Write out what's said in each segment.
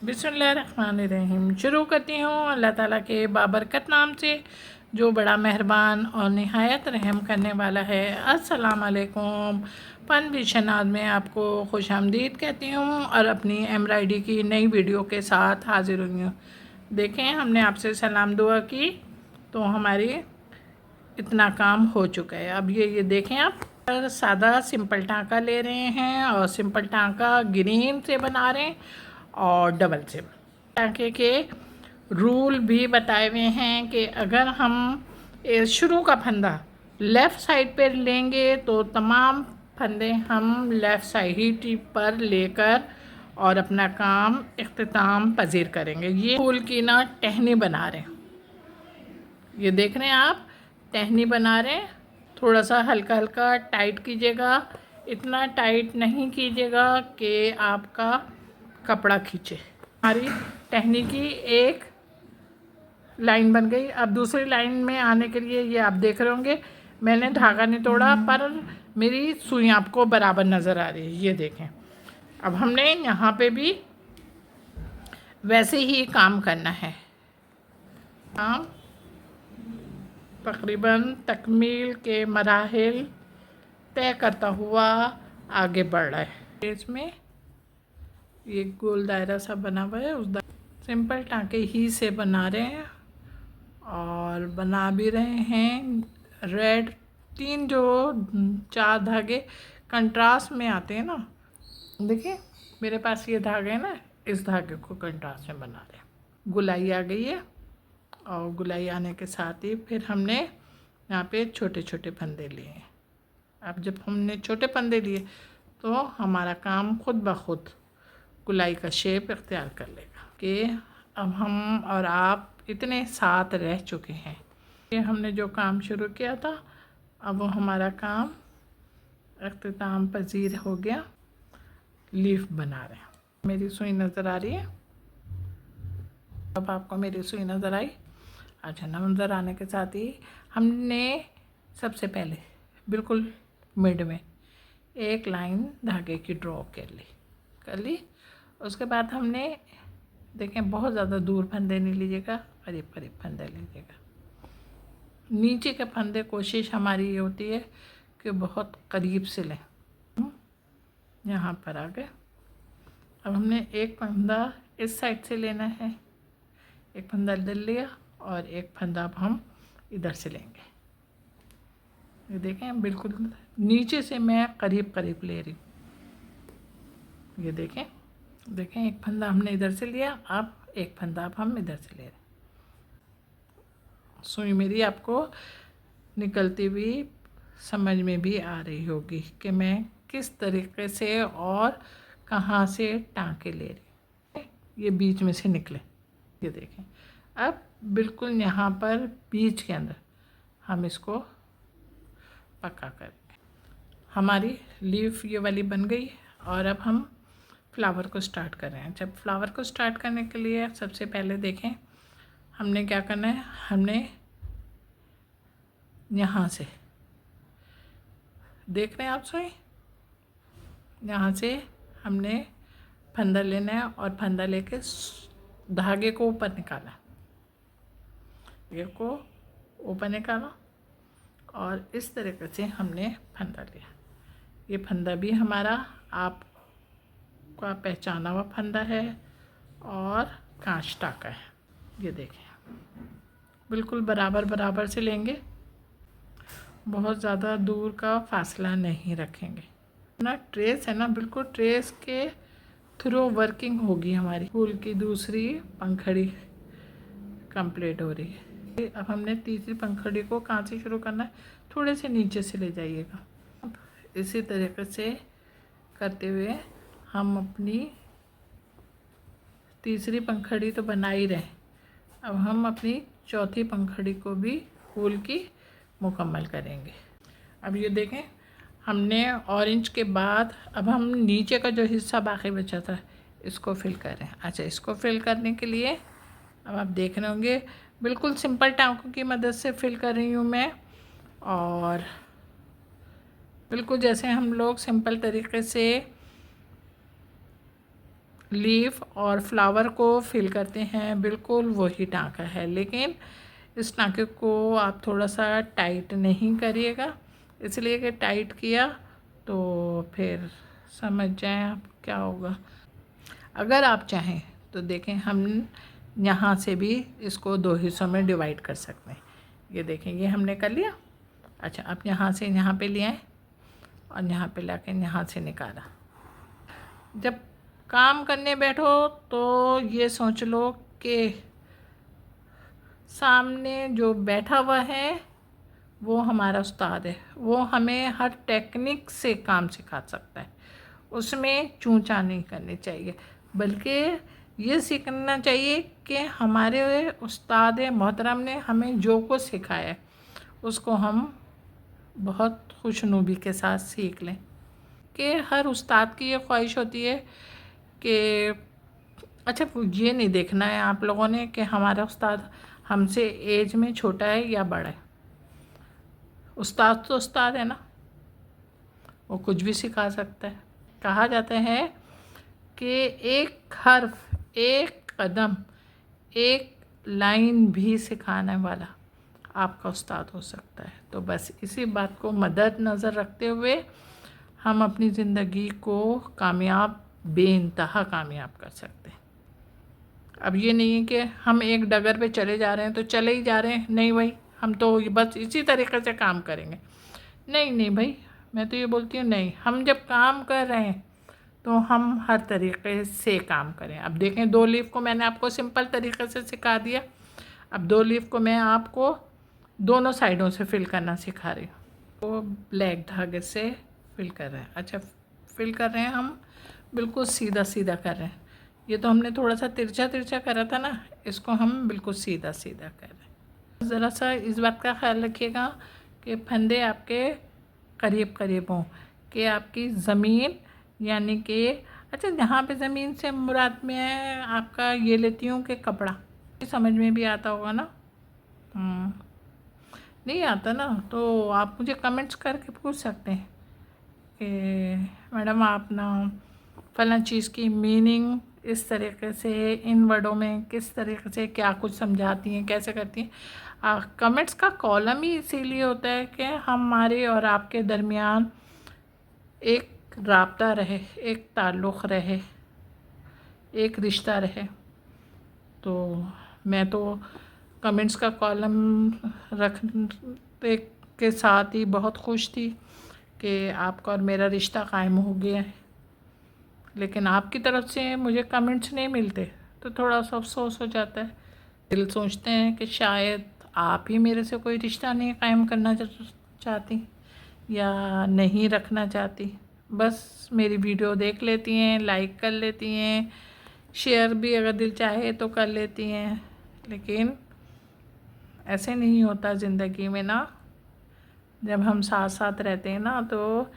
बिस्मिल्लाहिर्रहमानिर्रहीम। शुरू करती हूँ अल्लाह ताला के बाबरकत नाम से जो बड़ा मेहरबान और नहायत रहम करने वाला है। अस्सलाम वालेकुम। फन विशनाद में आपको खुश आमदीद कहती हूँ और अपनी एम्ब्रॉयडरी की नई वीडियो के साथ हाजिर हुई हूँ। देखें, हमने आपसे सलाम दुआ की तो हमारी इतना काम हो चुका है। अब ये देखें, आप सादा सिंपल टाँका ले रहे हैं और सिंपल टाँका ग्रीन से बना रहे हैं और डबल से। टाँके के रूल भी बताए हुए हैं कि अगर हम शुरू का फंदा लेफ़्ट साइड पर लेंगे तो तमाम फंदे हम लेफ़्ट साइड ही पर लेकर और अपना काम इख्तिताम पजीर करेंगे। ये फूल की ना टहनी बना रहे हैं, ये देख रहे हैं आप, टहनी बना रहे हैं। थोड़ा सा हल्का हल्का टाइट कीजिएगा, इतना टाइट नहीं कीजिएगा कि आपका कपड़ा खींचे। हमारी टहनी की एक लाइन बन गई। अब दूसरी लाइन में आने के लिए ये आप देख रहे होंगे मैंने धागा नहीं तोड़ा, पर मेरी सुई आपको बराबर नज़र आ रही है। ये देखें, अब हमने यहाँ पे भी वैसे ही काम करना है। काम तकरीबन तकमील के मराहिल तय करता हुआ आगे बढ़ रहा है। इसमें ये गोल दायरा सा बना हुआ है, उस सिंपल टाँके ही से बना रहे हैं और बना भी रहे हैं। रेड तीन जो चार धागे कंट्रास्ट में आते हैं ना, देखिए मेरे पास ये धागे हैं ना, इस धागे को कंट्रास्ट में बना रहे हैं। गुलाई आ गई है और गुलाई आने के साथ ही फिर हमने यहाँ पे छोटे छोटे फंदे लिए हैं। अब जब हमने छोटे फंदे लिए तो हमारा काम खुद ब खुद गुलाई का शेप इख्तियार कर लेगा कि अब हम और आप इतने साथ रह चुके हैं। ये हमने जो काम शुरू किया था, अब वो हमारा काम इख्तिताम पजीर हो गया। लीफ बना रहे हैं। मेरी सुई नज़र आ रही है? अब आपको मेरी सुई नज़र आई? अच्छा, नज़र आने के साथ ही हमने सबसे पहले बिल्कुल मिड में एक लाइन धागे की ड्रॉ कर ली। उसके बाद हमने देखें, बहुत ज़्यादा दूर फंदे नहीं लीजिएगा, करीब करीब फंदे लीजिएगा। नीचे के फंदे कोशिश हमारी ये होती है कि बहुत करीब से लें। यहाँ पर आ गए। अब हमने एक फंदा इस साइड से लेना है, एक फंदा ले लिया और एक फंदा अब हम इधर से लेंगे। ये देखें, बिल्कुल नीचे से मैं करीब करीब ले रही हूँ। ये देखें, एक फंदा हमने इधर से लिया, अब एक फंदा अब हम इधर से ले रहे हैं। सुई मेरी आपको निकलती हुई समझ में भी आ रही होगी कि मैं किस तरीके से और कहाँ से टाँके ले रही हूँ। ये बीच में से निकले, ये देखें। अब बिल्कुल यहाँ पर बीच के अंदर हम इसको पक्का करेंगे। हमारी लीफ ये वाली बन गई और अब हम फ्लावर को स्टार्ट कर रहे हैं। जब फ्लावर को स्टार्ट करने के लिए सबसे पहले देखें हमने क्या करना है। हमने यहाँ से, देख रहे हैं आप सुई, यहाँ से हमने फंदा लेना है और फंदा लेके धागे को ऊपर निकाला, ये को ऊपर निकाला और इस तरीके से हमने फंदा लिया। ये फंदा भी हमारा आपका पहचाना हुआ फंदा है और कांच टाका है। ये देखें, बिल्कुल बराबर बराबर से लेंगे, बहुत ज़्यादा दूर का फासला नहीं रखेंगे ना। ट्रेस है ना, बिल्कुल ट्रेस के थ्रू वर्किंग होगी हमारी। फूल की दूसरी पंखड़ी कंप्लीट हो रही है। अब हमने तीसरी पंखड़ी को कहाँ से शुरू करना है, थोड़े से नीचे से ले जाइएगा। अब इसी तरीके से करते हुए हम अपनी तीसरी पंखड़ी तो बना ही रहे, अब हम अपनी चौथी पंखड़ी को भी फूल की मुकम्मल करेंगे। अब ये देखें, हमने ऑरेंज के बाद अब हम नीचे का जो हिस्सा बाकी बचा था इसको फिल करें। अच्छा, इसको फिल करने के लिए अब आप देख रहे होंगे बिल्कुल सिंपल टाँकों की मदद से फिल कर रही हूँ मैं, और बिल्कुल जैसे हम लोग सिंपल तरीके से लीफ और फ्लावर को फिल करते हैं, बिल्कुल वही टाँका है। लेकिन इस टाँके को आप थोड़ा सा टाइट नहीं करिएगा, इसलिए कि टाइट किया तो फिर समझ जाएं आप क्या होगा। अगर आप चाहें तो देखें, हम यहाँ से भी इसको 2 हिस्सों में डिवाइड कर सकते हैं। ये देखें, ये हमने कर लिया। अच्छा, अब यहाँ से यहाँ पे ले आए और यहाँ पे लाके यहाँ से निकाला। जब काम करने बैठो तो ये सोच लो कि सामने जो बैठा हुआ है वो हमारा उस्ताद है, वो हमें हर टेक्निक से काम सिखा सकता है। उसमें चूंचा नहीं करनी चाहिए, बल्कि ये सीखना चाहिए कि हमारे उस्ताद मोहतरम ने हमें जो कुछ सिखाया है उसको हम बहुत खुशनुबी के साथ सीख लें। कि हर उस्ताद की ये ख्वाहिश होती है कि अच्छा, ये नहीं देखना है आप लोगों ने कि हमारा उस्ताद हमसे एज में छोटा है या बड़ा है। उस्ताद तो उस्ताद है ना, वो कुछ भी सिखा सकता है। कहा जाता है कि एक हर्फ, एक कदम, एक लाइन भी सिखाने वाला आपका उस्ताद हो सकता है। तो बस इसी बात को मद्देनज़र रखते हुए हम अपनी ज़िंदगी को कामयाब, बेइंतहा कामयाब कर सकते हैं। अब ये नहीं है कि हम एक डगर पे चले जा रहे हैं तो चले ही जा रहे हैं, नहीं भाई हम तो बस इसी तरीके से काम करेंगे। नहीं नहीं भाई, मैं तो ये बोलती हूँ नहीं, हम जब काम कर रहे हैं तो हम हर तरीके से काम करें। अब देखें, 2 लीफ को मैंने आपको सिंपल तरीके से सिखा दिया। अब 2 लीफ को मैं आपको दोनों साइडों से फिल करना सिखा रही हूँ। वो ब्लैक धागे से फिल कर रहे हैं। अच्छा, फिल कर रहे हैं हम, बिल्कुल सीधा सीधा कर रहे हैं। ये तो हमने थोड़ा सा तिरछा तिरछा करा था ना, इसको हम बिल्कुल सीधा सीधा कर रहे हैं। ज़रा सा इस बात का ख्याल रखिएगा कि फंदे आपके करीब करीब हों, कि आपकी ज़मीन यानी कि अच्छा, यहाँ पे ज़मीन से मुराद में आपका ये लेती हूँ कि कपड़ा, समझ में भी आता होगा ना। नहीं आता ना तो आप मुझे कमेंट्स करके पूछ सकते हैं कि मैडम आप ना फलां चीज़ की मीनिंग इस तरीके से, इन वर्डों में किस तरीके से क्या कुछ समझाती हैं, कैसे करती हैं। कमेंट्स का कॉलम ही इसीलिए होता है कि हमारे और आपके दरमियान एक राब्ता रहे, एक ताल्लुक़ रहे, एक रिश्ता रहे। तो मैं तो कमेंट्स का कॉलम रखने के साथ ही बहुत खुश थी कि आपका और मेरा रिश्ता कायम हो गया है। लेकिन आपकी तरफ से मुझे कमेंट्स नहीं मिलते तो थोड़ा सा अफसोस हो जाता है। दिल सोचते हैं कि शायद आप ही मेरे से कोई रिश्ता नहीं कायम करना चाहती या नहीं रखना चाहती। बस मेरी वीडियो देख लेती हैं, लाइक कर लेती हैं, शेयर भी अगर दिल चाहे तो कर लेती हैं। लेकिन ऐसे नहीं होता ज़िंदगी में ना। जब हम साथ साथ रहते हैं ना तो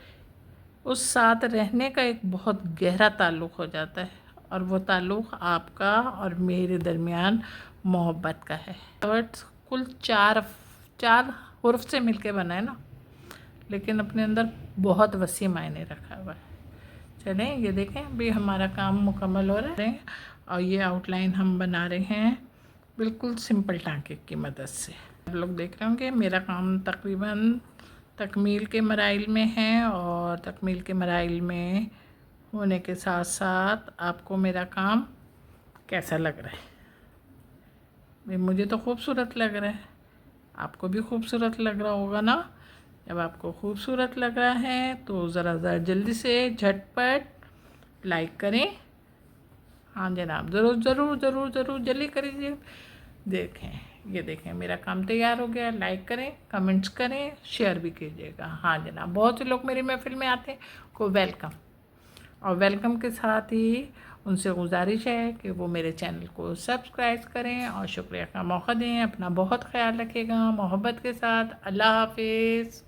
उस साथ रहने का एक बहुत गहरा ताल्लुक़ हो जाता है, और वो ताल्लुक़ आपका और मेरे दरमियान मोहब्बत का है। वर्ड्स कुल चार हुर्फ से मिलके बना है ना, लेकिन अपने अंदर बहुत वसी मायने रखा हुआ है। चलें, ये देखें, अभी हमारा काम मुकम्मल हो रहा है और ये आउटलाइन हम बना रहे हैं बिल्कुल सिंपल टाँके की मदद से। आप लोग देख रहे होंगे मेरा काम तकरीबन तकमील के मराइल में है, और तकमील के मराइल में होने के साथ साथ आपको मेरा काम कैसा लग रहा है। मुझे तो खूबसूरत लग रहा है, आपको भी खूबसूरत लग रहा होगा ना। जब आपको खूबसूरत लग रहा है तो ज़रा जल्दी से झटपट लाइक करें। हाँ जनाब, ज़रूर ज़रूर ज़रूर ज़रूर जल्दी करिए। देखें, ये देखें, मेरा काम तैयार हो गया। लाइक करें, कमेंट्स करें, शेयर भी कीजिएगा। हाँ जनाब, बहुत से लोग मेरी महफिल में आते हैं, को वेलकम, और वेलकम के साथ ही उनसे गुजारिश है कि वो मेरे चैनल को सब्सक्राइब करें और शुक्रिया का मौका दें। अपना बहुत ख्याल रखिएगा, मोहब्बत के साथ। अल्लाह हाफिज़।